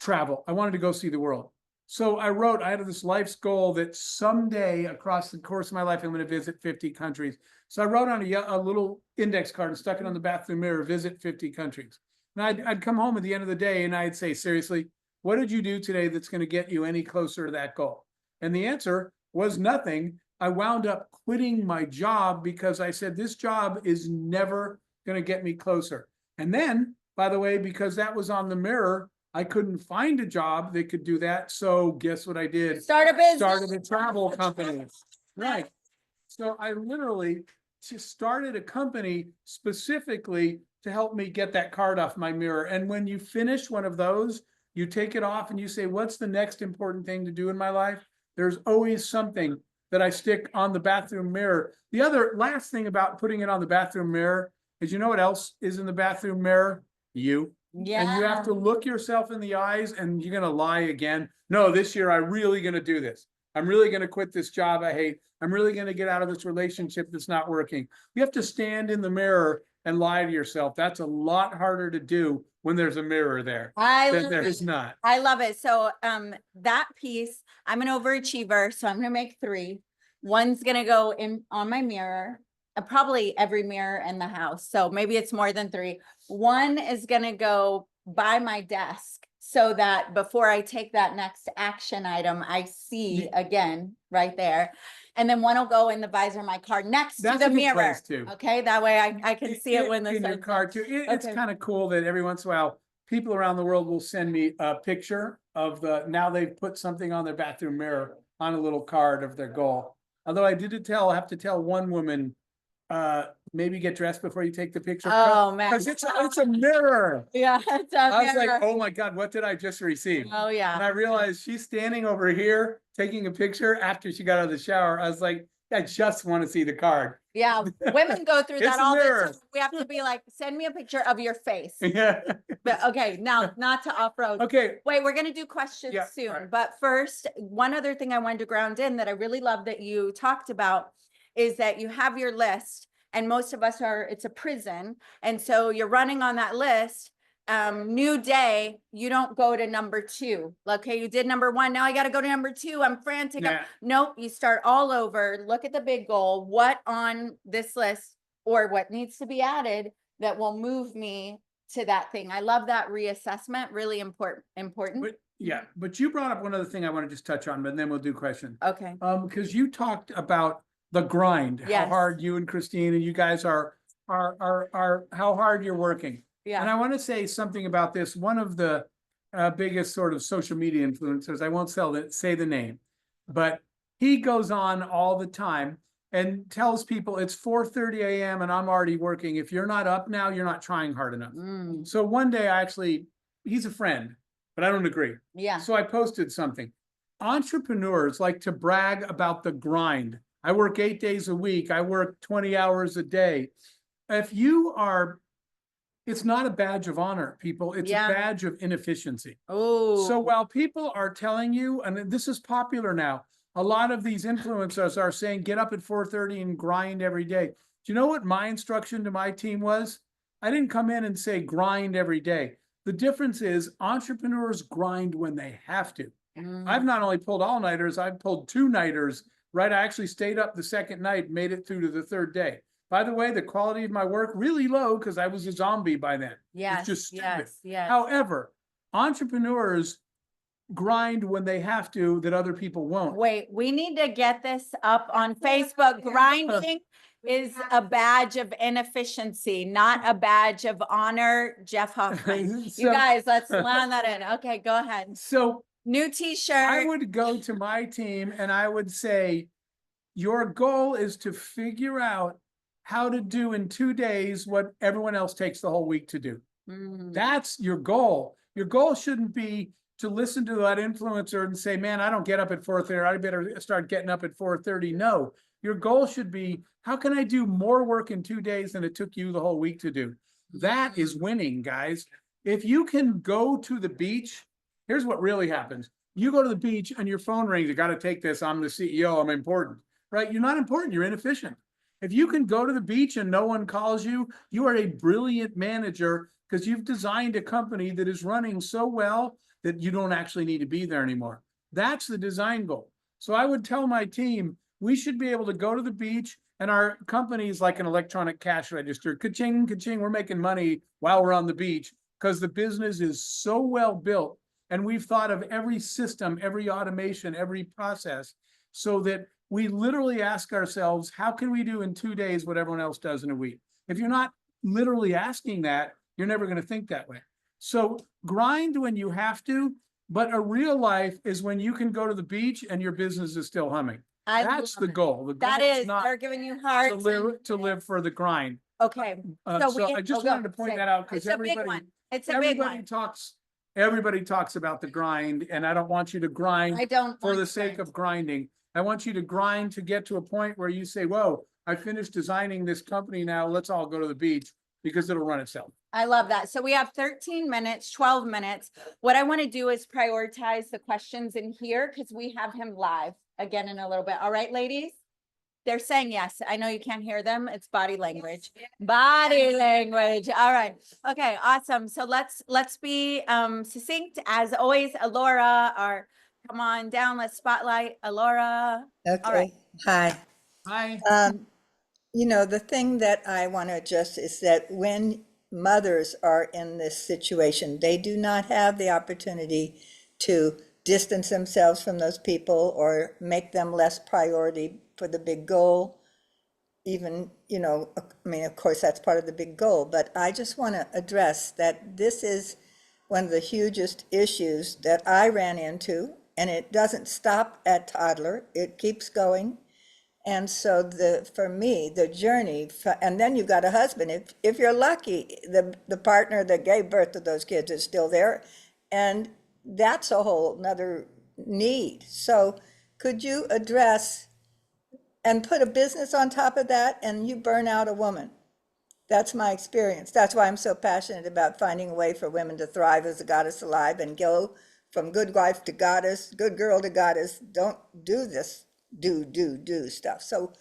travel. I wanted to go see the world. So I had this life's goal that someday across the course of my life, I'm going to visit 50 countries. So I wrote on a little index card and stuck it on the bathroom mirror, visit 50 countries. And I'd come home at the end of the day and I'd say, seriously, what did you do today that's going to get you any closer to that goal? And the answer was nothing. I wound up quitting my job because I said, this job is never going to get me closer. And then, by the way, because that was on the mirror, I couldn't find a job that could do that. So guess what I did? Start a business. Started a travel company. Right. So I literally just started a company specifically to help me get that card off my mirror. And when you finish one of those, you take it off and you say, what's the next important thing to do in my life? There's always something that I stick on the bathroom mirror. The other last thing about putting it on the bathroom mirror is, you know what else is in the bathroom mirror? You. Yeah. And you have to look yourself in the eyes and you're going to lie again. No, this year I'm really going to do this. I'm really going to quit this job I hate. I'm really going to get out of this relationship that's not working. You have to stand in the mirror and lie to yourself. That's a lot harder to do when there's a mirror there than there is not. I love it. So that piece, I'm an overachiever, so I'm going to make 3. One's going to go in on my mirror, probably every mirror in the house. So maybe it's more than 3. One is going to go by my desk so that before I take that next action item, I see again right there. And then one will go in the visor of my car next to the mirror. Okay, that way I can see it when the in your car too. It's kind of cool that every once in a while people around the world will send me a picture of now they've put something on their bathroom mirror on a little card of their goal. Although I have to tell one woman, maybe get dressed before you take the picture. Oh man, because it's a mirror. Yeah, it's a I was mirror. like, oh my God, what did I just receive? Oh yeah. And I realized she's standing over here taking a picture after she got out of the shower. I was like, I just want to see the card. Yeah, women go through It's that a all the mirror. time. We have to be like, send me a picture of your face. Yeah. But okay, now not to off-road. Okay. Wait, we're gonna do questions Yeah, soon. right. But first, one other thing I wanted to ground in that I really love that you talked about is that you have your list, and most of us it's a prison. And so you're running on that list. New day, you don't go to number 2. Okay, you did number 1. Now I got to go to number 2. I'm frantic. Nah. Nope, you start all over. Look at the big goal. What on this list or what needs to be added that will move me to that thing. I love that reassessment. Really important. But you brought up one other thing I want to just touch on, but then we'll do questions. Okay. Because you talked about the grind, Yes. how hard you and Christine and you guys are how hard you're working. Yeah. And I want to say something about this. One of the biggest sort of social media influencers, I won't say the name, but he goes on all the time and tells people it's 4:30 a.m. and I'm already working. If you're not up now, you're not trying hard enough. So one day he's a friend, but I don't agree. Yeah. So I posted something. Entrepreneurs like to brag about the grind. I work 8 days a week. I work 20 hours a day. If you are it's not a badge of honor, people. It's Yeah. a badge of inefficiency. Oh. So while people are telling you, and this is popular now, a lot of these influencers are saying, get up at 4:30 and grind every day. Do you know what my instruction to my team was? I didn't come in and say grind every day. The difference is entrepreneurs grind when they have to. I've not only pulled all-nighters, I've pulled 2-nighters, right? I actually stayed up the second night, made it through to the third day. By the way, the quality of my work really low because I was a zombie by then. Yes, It's just stupid. yes, yes. However, entrepreneurs grind when they have to that other people won't. Wait, we need to get this up on Facebook. Grinding is a badge of inefficiency, not a badge of honor. Jeff Hoffman. So- You guys, let's land that in. Okay, go ahead. So New I t-shirt. would go to my team and I would say, your goal is to figure out how to do in 2 days what everyone else takes the whole week to do. Mm. That's your goal. Your goal shouldn't be to listen to that influencer and say, man, I don't get up at 4:30. I better start getting up at 4:30. No, your goal should be, how can I do more work in 2 days than it took you the whole week to do? That is winning, guys. If you can go to the beach, here's what really happens. You go to the beach and your phone rings. You got to take this. I'm the CEO. I'm important, right? You're not important. You're inefficient. If you can go to the beach and no one calls you, you are a brilliant manager because you've designed a company that is running so well that you don't actually need to be there anymore. That's the design goal. So I would tell my team, we should be able to go to the beach and our company is like an electronic cash register. Ka-ching, ka-ching, we're making money while we're on the beach because the business is so well built. And we've thought of every system, every automation, every process so that we literally ask ourselves, how can we do in 2 days what everyone else does in a week? If you're not literally asking that, you're never going to think that way. So grind when you have to, but a real life is when you can go to the beach and your business is still humming. That's the goal. The goal That is, not they're giving you to hearts. live for the grind. Okay. So I just wanted to point that out because It's a big everybody, one. It's a big one. everybody talks about the grind, and I don't want you to grind I don't. for want the sake friends. of grinding. I want you to grind to get to a point where you say, whoa, I finished designing this company now. Let's all go to the beach because it'll run itself. I love that. So we have 13 minutes, 12 minutes. What I want to do is prioritize the questions in here because we have him live again in a little bit. All right, ladies? They're saying yes. I know you can't hear them. It's body language. Body language. All right. Okay, awesome. So let's be succinct. As always, Alora, come on down. Let's spotlight Alora. Okay. All right. Hi. Hi. You know, the thing that I want to address is that when mothers are in this situation, they do not have the opportunity to distance themselves from those people or make them less priority for the big goal. Even, you know, I mean, of course, that's part of the big goal, but I just want to address that this is one of the hugest issues that I ran into, and it doesn't stop at toddler. It keeps going. And so for me, the journey, and then you've got a husband. If you're lucky, the partner that gave birth to those kids is still there. And that's a whole nother need. So could you address and put a business on top of that and you burn out a woman? That's my experience. That's why I'm so passionate about finding a way for women to thrive as a goddess alive and go from good wife to goddess, good girl to goddess. Don't do this do stuff. So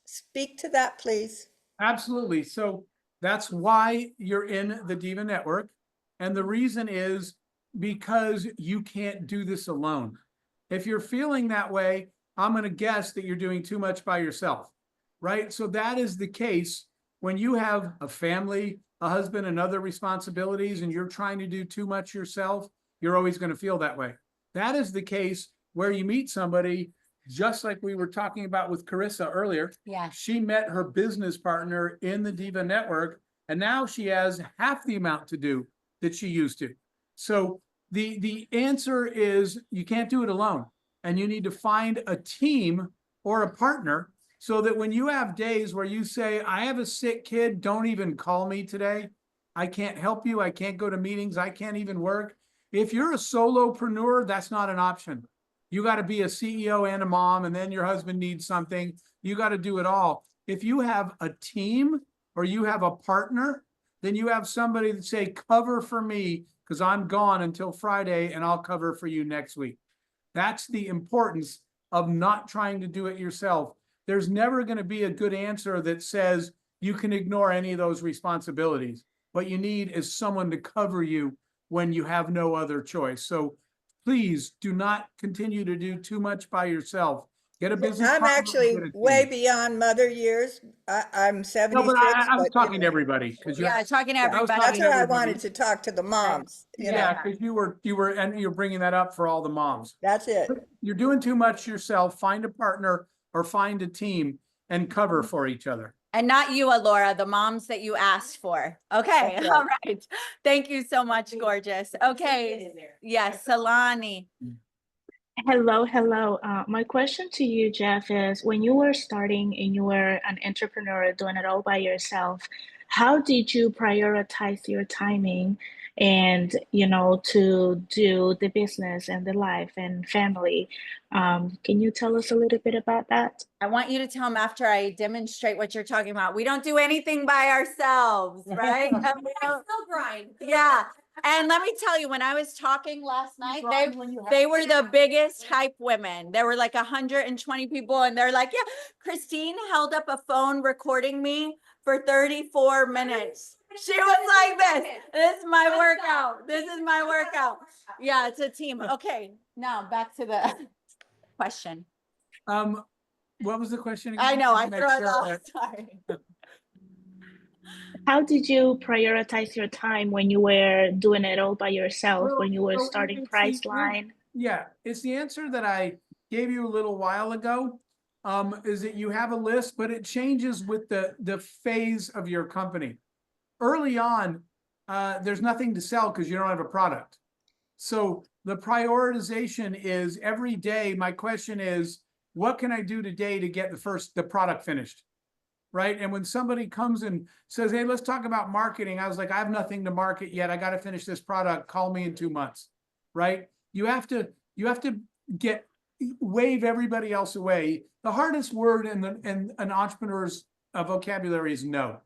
speak to that, please. Absolutely. So that's why you're in the DIVA Network. And the reason is because you can't do this alone. If you're feeling that way, I'm going to guess that you're doing too much by yourself, right? So that is the case when you have a family, a husband, and other responsibilities, and you're trying to do too much yourself, you're always going to feel that way. That is the case where you meet somebody, just like we were talking about with Carissa earlier. Yeah. She met her business partner in the DIVA Network, and now she has half the amount to do that she used to. So the answer is you can't do it alone, and you need to find a team or a partner so that when you have days where you say, I have a sick kid, don't even call me today. I can't help you. I can't go to meetings. I can't even work. If you're a solopreneur, that's not an option. You got to be a CEO and a mom, and then your husband needs something. You got to do it all. If you have a team or you have a partner, then you have somebody that say, cover for me because I'm gone until Friday and I'll cover for you next week. That's the importance of not trying to do it yourself. There's never going to be a good answer that says you can ignore any of those responsibilities. What you need is someone to cover you when you have no other choice. So please do not continue to do too much by yourself. Get a business I'm partner, actually get a way team. beyond mother years. I'm No, 76. but I was but, you talking to know, everybody because Yeah, talking to I was everybody. That's talking to why I everybody. wanted to talk to the moms. You know, Yeah, because you're bringing that up for all the moms. that's it. You're doing too much yourself. Find a partner or find a team and cover for each other. And not you, Alora, the moms that you asked for. Okay, That's right. all right. Thank you so much, gorgeous. Okay, yes, Salani. Hello, hello. My question to you, Jeff, is when you were starting and you were an entrepreneur doing it all by yourself, how did you prioritize your timing and, to do the business and the life and family? Can you tell us a little bit about that? I want you to tell them after I demonstrate what you're talking about. We don't do anything by ourselves, right? And we don't- Still grind. Yeah. And let me tell you, when I was talking last night, they were the biggest hype women. There were like 120 people, and they're like, yeah, Christine held up a phone recording me for 34 minutes. She was like this. This is my workout. This is my workout. Yeah, it's a team. Okay, now back to the question. What was the question again? I know, I Make threw it sure off. that- Sorry. How did you prioritize your time when you were doing it all by yourself, Well, when you were so starting it's the Priceline? Yeah, it's the answer that I gave you a little while ago. Is that you have a list, but it changes with the phase of your company. Early on, there's nothing to sell because you don't have a product. So the prioritization is every day. My question is, what can I do today to get the product finished? Right. And when somebody comes and says, hey, let's talk about marketing, I was like, I have nothing to market yet. I got to finish this product. Call me in 2 months. Right. You have to wave everybody else away. The hardest word in an entrepreneur's vocabulary is no.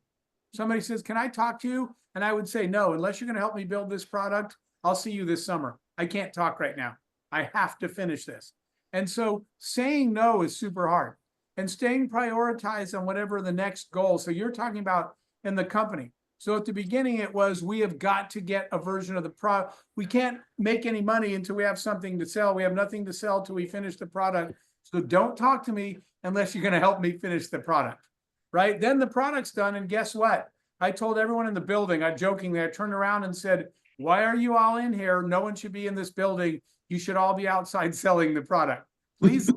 Somebody says, can I talk to you? And I would say, no, unless you're going to help me build this product, I'll see you this summer. I can't talk right now. I have to finish this. And so saying no is super hard. And staying prioritized on whatever the next goal. So you're talking about in the company. So at the beginning, it was, we have got to get a version of the product. We can't make any money until we have something to sell. We have nothing to sell till we finish the product. So don't talk to me unless you're going to help me finish the product, right? Then the product's done. And guess what? I told everyone in the building, I turned around and said, why are you all in here? No one should be in this building. You should all be outside selling the product. Please.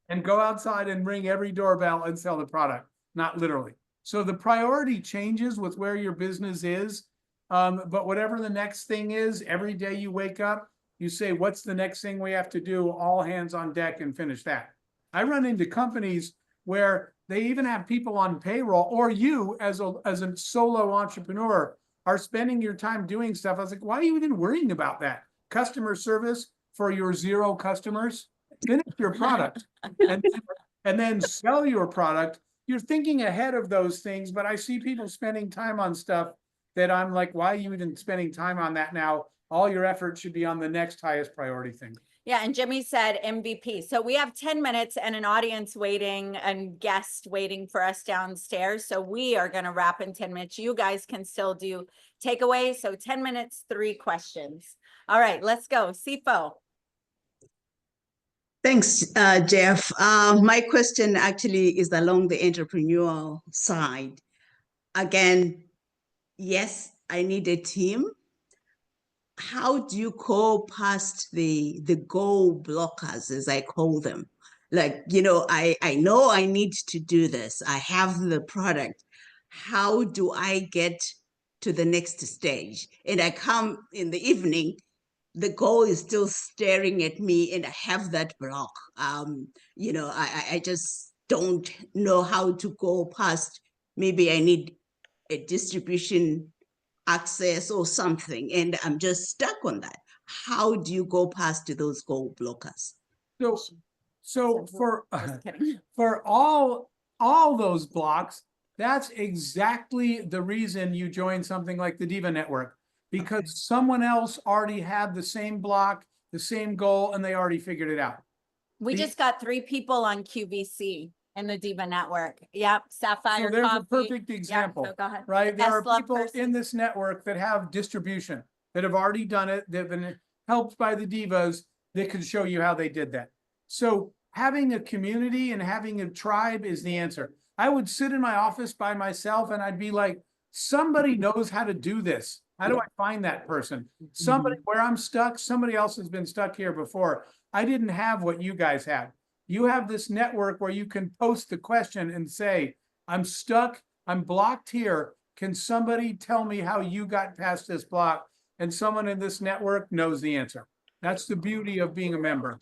And go outside and ring every doorbell and sell the product, not literally. So the priority changes with where your business is. But whatever the next thing is, every day you wake up, you say, what's the next thing we have to do? All hands on deck and finish that. I run into companies where they even have people on payroll, or you as a solo entrepreneur are spending your time doing stuff. I was like, why are you even worrying about that? Customer service for your 0 customers? Finish your product and then sell your product. You're thinking ahead of those things, but I see people spending time on stuff that I'm like, why are you even spending time on that now? All your effort should be on the next highest priority thing. Yeah, and Jimmy said MVP. So we have 10 minutes and an audience waiting and guest waiting for us downstairs. So we are going to wrap in 10 minutes. You guys can still do takeaways. So 10 minutes, 3 questions. All right, let's go. Sifo. Thanks, Jeff. My question actually is along the entrepreneurial side. Again, yes, I need a team. How do you go past the goal blockers, as I call them? Like, I know I need to do this. I have the product. How do I get to the next stage? And I come in the evening, the goal is still staring at me and I have that block. I just don't know how to go past. Maybe I need a distribution access or something, and I'm just stuck on that. How do you go past those goal blockers? So for all those blocks, That's exactly the reason you join something like the DIVA Network, because someone else already had the same block, the same goal, and they already figured it out. We The- just got 3 people on QVC in the DIVA Network. Yep, Sapphire So there's a Coffee. perfect Yeah, example, so go ahead. right? There are Tesla people person. in this network that have distribution, that have already done it, that have been helped by the divas that could show you how they did that. So having a community and having a tribe is the answer. I would sit in my office by myself and I'd be like, somebody knows how to do this. How do I find that person? Somebody where I'm stuck, somebody else has been stuck here before. I didn't have what you guys had. You have this network where you can post the question and say, I'm stuck, I'm blocked here. Can somebody tell me how you got past this block? And someone in this network knows the answer. That's the beauty of being a member.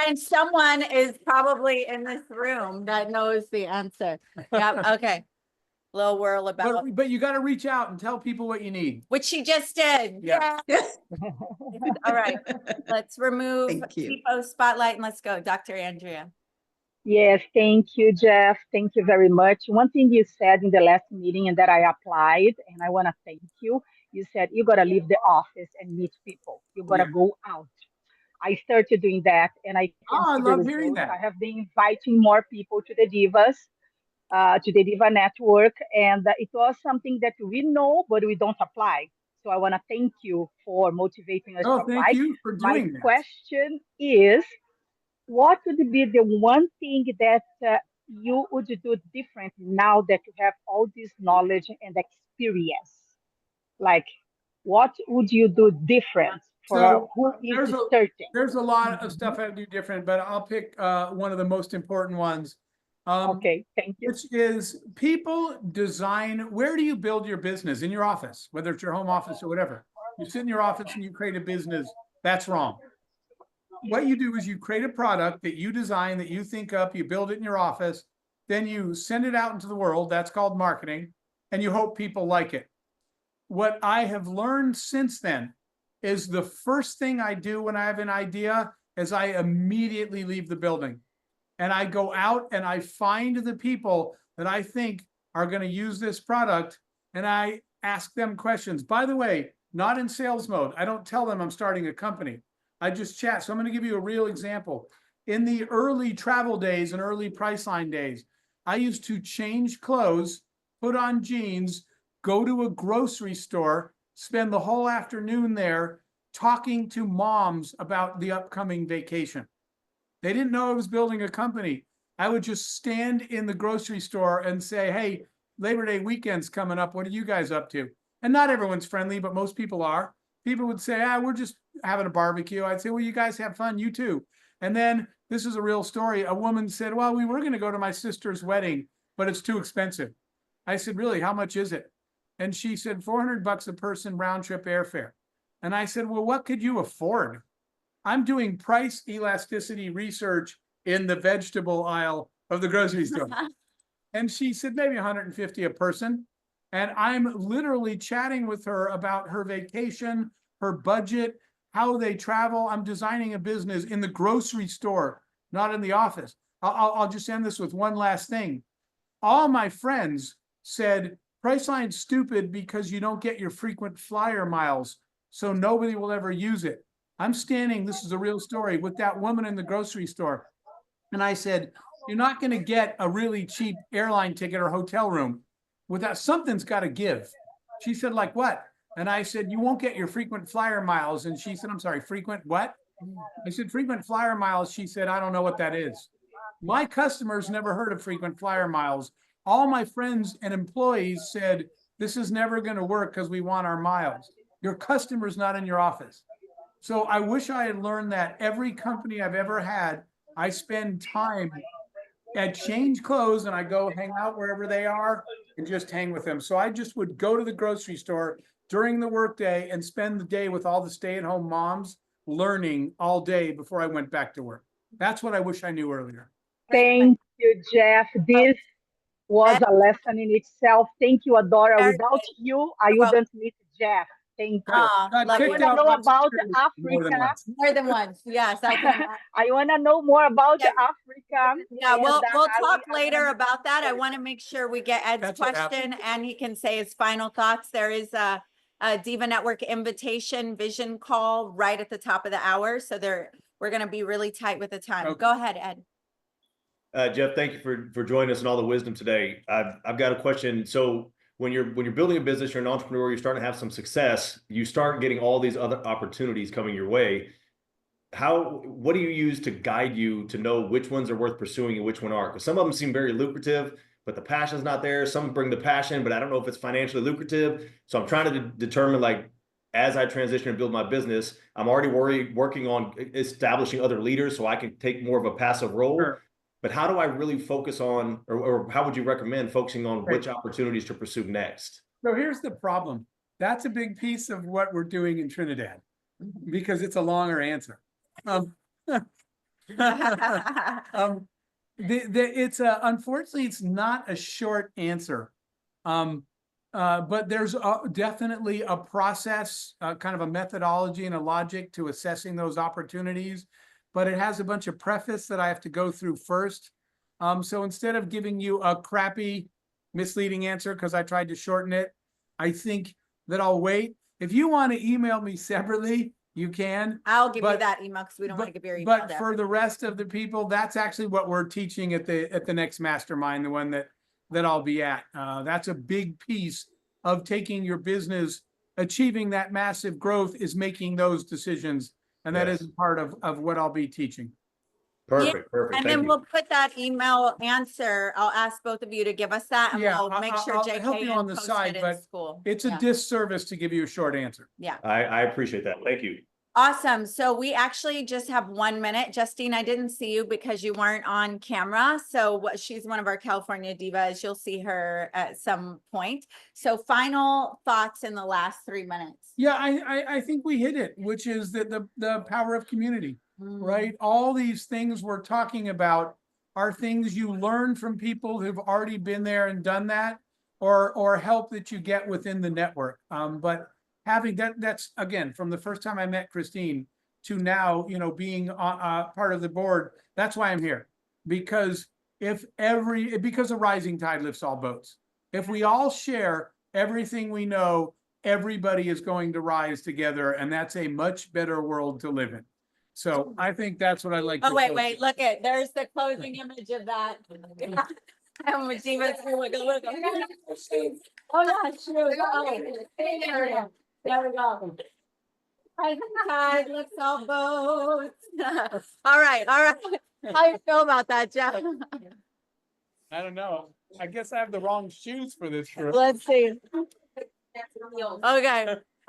And someone is probably in this room that knows the answer. Yep, okay. Little whirl about, But you got to reach out and tell people what you need. which she just did. Yeah. All right, let's remove Thank you. TPO spotlight and let's go, Dr. Andrea. Yes, thank you, Jeff. Thank you very much. One thing you said in the last meeting and that I applied, and I want to thank you. You said you got to leave the office and meet people. You got to Yeah. go out. I started doing that and I can Oh, I see the love hearing results. that. I have been inviting more people to the Divas, to the Diva Network, and it was something that we know, but we don't apply. So I want to thank you for motivating us to Oh, thank apply. you for My doing that. question is, what would be the one thing that you would do different now that you have all this knowledge and experience? Like, what would you do different for So who is there's starting? there's a lot of stuff I do different, but I'll pick one of the most important ones. Okay, thank you. Which is people design, where do you build your business? In your office, whether it's your home office or whatever. You sit in your office and you create a business, that's wrong. What you do is you create a product that you design, that you think up, you build it in your office, then you send it out into the world, that's called marketing, and you hope people like it. What I have learned since then is the first thing I do when I have an idea is I immediately leave the building. And I go out and I find the people that I think are going to use this product and I ask them questions. By the way, not in sales mode. I don't tell them I'm starting a company. I just chat. So I'm going to give you a real example. In the early travel days and early Priceline days, I used to change clothes, put on jeans, go to a grocery store, spend the whole afternoon there talking to moms about the upcoming vacation. They didn't know I was building a company. I would just stand in the grocery store and say, hey, Labor Day weekend's coming up. What are you guys up to? And not everyone's friendly, but most people are. People would say, we're just having a barbecue. I'd say, well, you guys have fun. You too. And then this is a real story. A woman said, well, we were going to go to my sister's wedding, but it's too expensive. I said, really, how much is it? And she said, $400 a person, round trip airfare. And I said, well, what could you afford? I'm doing price elasticity research in the vegetable aisle of the grocery store. And she said, maybe 150 a person. And I'm literally chatting with her about her vacation, her budget, how they travel. I'm designing a business in the grocery store, not in the office. I'll just end this with one last thing. All my friends said, Priceline's stupid because you don't get your frequent flyer miles, so nobody will ever use it. I'm standing, this is a real story, with that woman in the grocery store. And I said, you're not going to get a really cheap airline ticket or hotel room without, something's got to give. She said, like what? And I said, you won't get your frequent flyer miles. And she said, I'm sorry, frequent what? I said, frequent flyer miles. She said, I don't know what that is. My customers never heard of frequent flyer miles. All my friends and employees said, this is never going to work because we want our miles. Your customer's not in your office. So I wish I had learned that. Every company I've ever had, I spend time at change clothes and I go hang out wherever they are and just hang with them. So I just would go to the grocery store during the workday and spend the day with all the stay-at-home moms learning all day before I went back to work. That's what I wish I knew earlier. Thank you, Jeff. This was a lesson in itself. Thank you, Adora. Without you, I wouldn't meet Jeff. Thank you. Aw, Got love I you. kicked want to out know by about security more than Africa. once. More than once. Yes, I can imagine. I want to know more about Yeah. Africa. Yeah, And we'll I talk wanna later know about that. I more. want to make sure we get Ed's That's what question and he can say his final thoughts. There is a Diva Network invitation vision call right at the top of the hour. So we're going to be really tight with the time. Okay. Go ahead, Ed. Jeff, thank you for joining us and all the wisdom today. I've got a question. So when you're building a business, you're an entrepreneur, you're starting to have some success, you start getting all these other opportunities coming your way. What do you use to guide you to know which ones are worth pursuing and which one aren't? Because some of them seem very lucrative, but the passion's not there. Some bring the passion, but I don't know if it's financially lucrative. So I'm trying to determine, like, as I transition and build my business, I'm already working on establishing other leaders so I can take more of a passive role. Sure. But how do I really focus on, or how would you recommend focusing on Right. which opportunities to pursue next? So here's the problem. That's a big piece of what we're doing in Trinidad because it's a longer answer. Unfortunately, it's not a short answer. But there's definitely a process, kind of a methodology and a logic to assessing those opportunities, but it has a bunch of preface that I have to go through first. So instead of giving you a crappy, misleading answer, because I tried to shorten it, I think that I'll wait. If you want to email me separately, you can. I'll give you But- that email because we don't want to give your email. But for the rest of the people, that's actually what we're teaching at the next mastermind, the one that I'll be at. That's a big piece of taking your business, achieving that massive growth, is making those decisions. And that Yes. is part of what I'll be teaching. Perfect. And Thank then you. we'll put that email answer. I'll ask both of you to give us that and Yeah, we'll make sure I'll JK help you on the post side, it in but school. It's a Yeah. disservice to give you a short answer. Yeah. I appreciate that. Thank you. Awesome. So we actually just have 1 minute. Justine, I didn't see you because you weren't on camera. So she's one of our California divas. You'll see her at some point. So final thoughts in the last 3 minutes. Yeah, I think we hit it, which is that the power of community, right? All these things we're talking about are things you learn from people who've already been there and done that, or help that you get within the network. But having that's again, from the first time I met Christine to now, being part of the board, that's why I'm here. Because because a rising tide lifts all boats. If we all share everything we know, everybody is going to rise together, and that's a much better world to live in. So I think that's what I like. Oh, to wait, focus. look at, there's the closing image of that. And with Diva's, look. Oh, yeah, true. There we go. There we go. Rising tide lifts all boats. All right. How you feel about that, Jeff? I don't know. I guess I have the wrong shoes for this group. Let's see.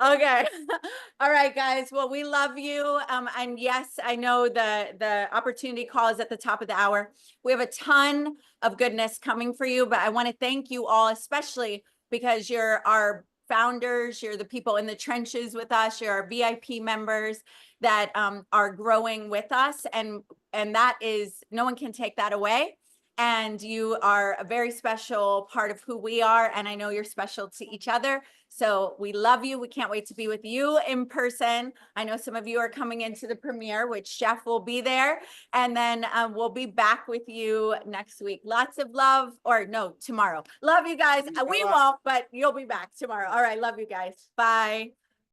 Okay. All right, guys. Well, we love you. And yes, I know the opportunity call is at the top of the hour. We have a ton of goodness coming for you, but I want to thank you all, especially because you're our founders, you're the people in the trenches with us, you're our VIP members that are growing with us. And that is, no one can take that away. And you are a very special part of who we are. And I know you're special to each other. So we love you. We can't wait to be with you in person. I know some of you are coming into the premiere, which Jeff will be there. And then we'll be back with you next week. Lots of love, or no, tomorrow. Love you guys. We won't, but you'll be back tomorrow. All right. Love you guys. Bye.